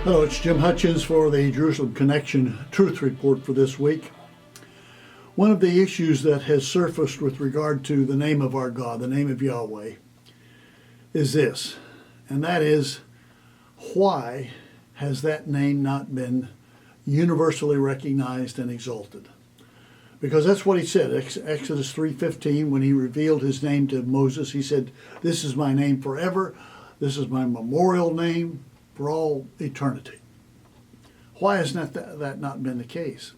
Hello, it's Jim Hutchins for the Jerusalem Connection Truth Report for this week. One of the issues that has surfaced with regard to the name of our God, the name of Yahweh, is this, and that is, why has that name not been universally recognized and exalted? Because that's what he said, Exodus 3:15, when he revealed his name to Moses, he said, "This is my name forever, this is my memorial name for all eternity." Why has that not been the case?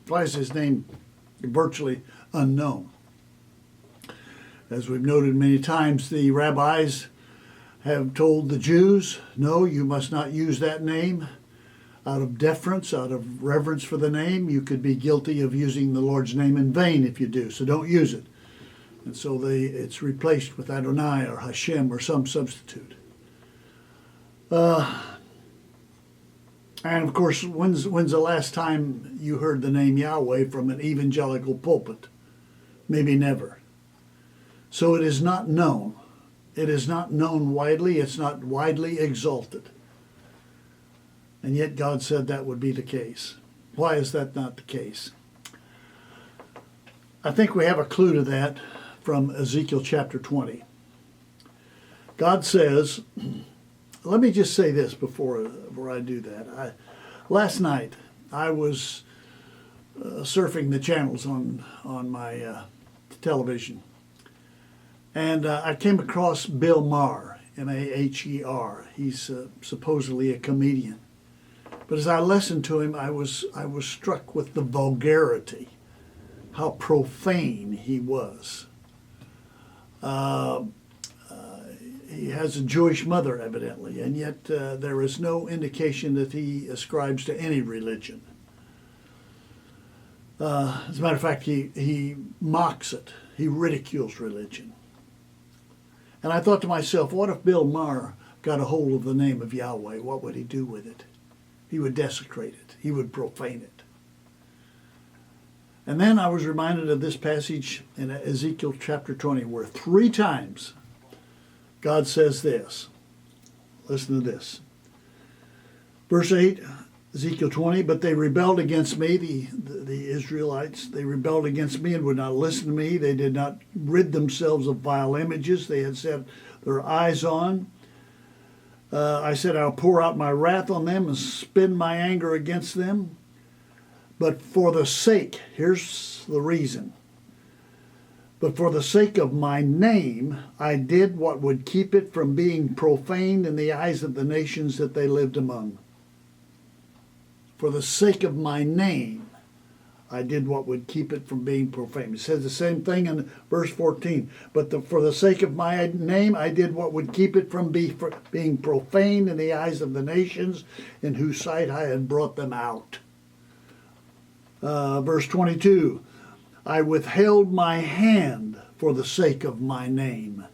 Why is his name virtually unknown? As we've noted many times, the rabbis have told the Jews, no, you must not use that name. Out of deference, out of reverence for the name, you could be guilty of using the Lord's name in vain if you do, so don't use it. And so it's replaced with Adonai or Hashem or some substitute. And of course, when's the last time you heard the name Yahweh from an evangelical pulpit? Maybe never. So it is not known. It is not known widely. It's not widely exalted. And yet God said that would be the case. Why is that not the case? I think we have a clue to that from Ezekiel chapter 20. God says, let me just say this before I do that. Last night I was surfing the channels on my television, and I came across Bill Maher, M-A-H-E-R. He's supposedly a comedian. But as I listened to him, I was struck with the vulgarity, how profane he was. He has a Jewish mother, evidently, and yet there is no indication that he ascribes to any religion. As a matter of fact, he mocks it. He ridicules religion. And I thought to myself, what if Bill Maher got a hold of the name of Yahweh? What would he do with it? He would desecrate it. He would profane it. And then I was reminded of this passage in Ezekiel chapter 20, where 3 times God says this. Listen to this. Verse 8, Ezekiel 20, but they rebelled against me, the Israelites. They rebelled against me and would not listen to me. They did not rid themselves of vile images they had set their eyes on. I said, I'll pour out my wrath on them and spin my anger against them. But for the sake, here's the reason. But for the sake of my name, I did what would keep it from being profaned in the eyes of the nations that they lived among. For the sake of my name, I did what would keep it from being profaned. It says the same thing in verse 14. But for the sake of my name, I did what would keep it from being profaned in the eyes of the nations in whose sight I had brought them out. Verse 22. I withheld my hand for the sake of my name.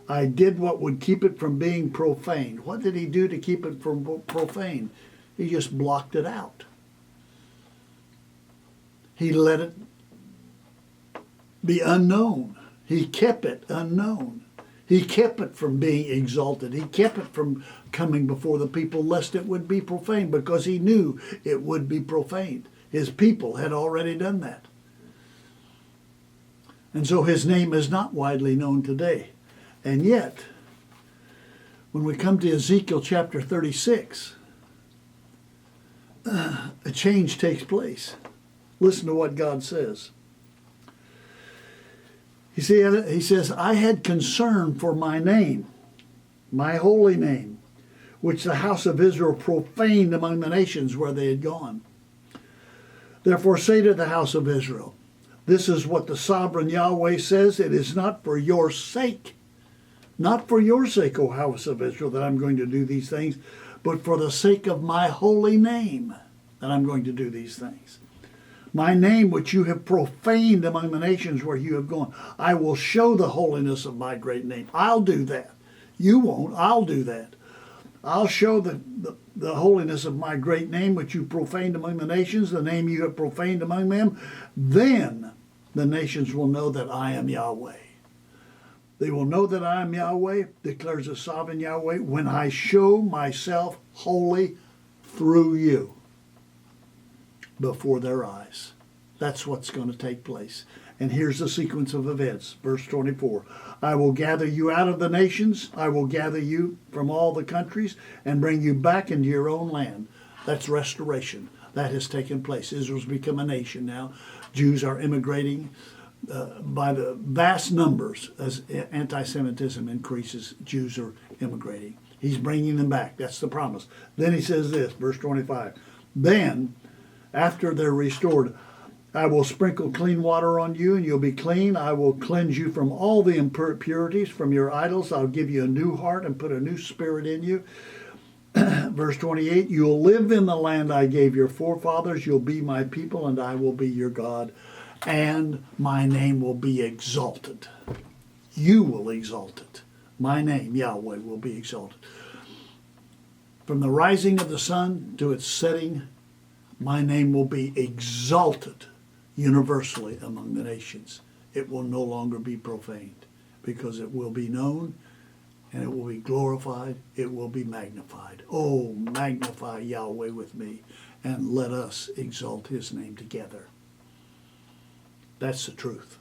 I did what would keep it from being profaned. What did he do to keep it from profane? He just blocked it out. He let it be unknown. He kept it unknown. He kept it from being exalted. He kept it from coming before the people lest it would be profaned, because he knew it would be profaned. His people had already done that. And so his name is not widely known today. And yet, when we come to Ezekiel chapter 36, a change takes place. Listen to what God says. He says, I had concern for my name, my holy name, which the house of Israel profaned among the nations where they had gone. Therefore say to the house of Israel, this is what the sovereign Yahweh says, it is not for your sake, not for your sake, O house of Israel, that I'm going to do these things, but for the sake of my holy name that I'm going to do these things. My name which you have profaned among the nations where you have gone. I will show the holiness of my great name. I'll do that. You won't. I'll do that. I'll show the holiness of my great name which you profaned among the nations, the name you have profaned among them. Then the nations will know that I am Yahweh. They will know that I am Yahweh, declares the sovereign Yahweh, when I show myself holy through you before their eyes. That's what's going to take place. And here's the sequence of events. Verse 24. I will gather you out of the nations. I will gather you from all the countries and bring you back into your own land. That's restoration. That has taken place. Israel's become a nation now. Jews are immigrating by the vast numbers as anti-Semitism increases. Jews are immigrating. He's bringing them back. That's the promise. Then he says this, verse 25. Then, after they're restored, I will sprinkle clean water on you, and you'll be clean. I will cleanse you from all the impurities from your idols. I'll give you a new heart and put a new spirit in you. Verse 28, you'll live in the land I gave your forefathers. You'll be my people, and I will be your God. And my name will be exalted. You will exalt it. My name, Yahweh, will be exalted. From the rising of the sun to its setting, my name will be exalted universally among the nations. It will no longer be profaned, because it will be known, and it will be glorified, it will be magnified. Oh, magnify Yahweh with me, and let us exalt his name together. That's the truth.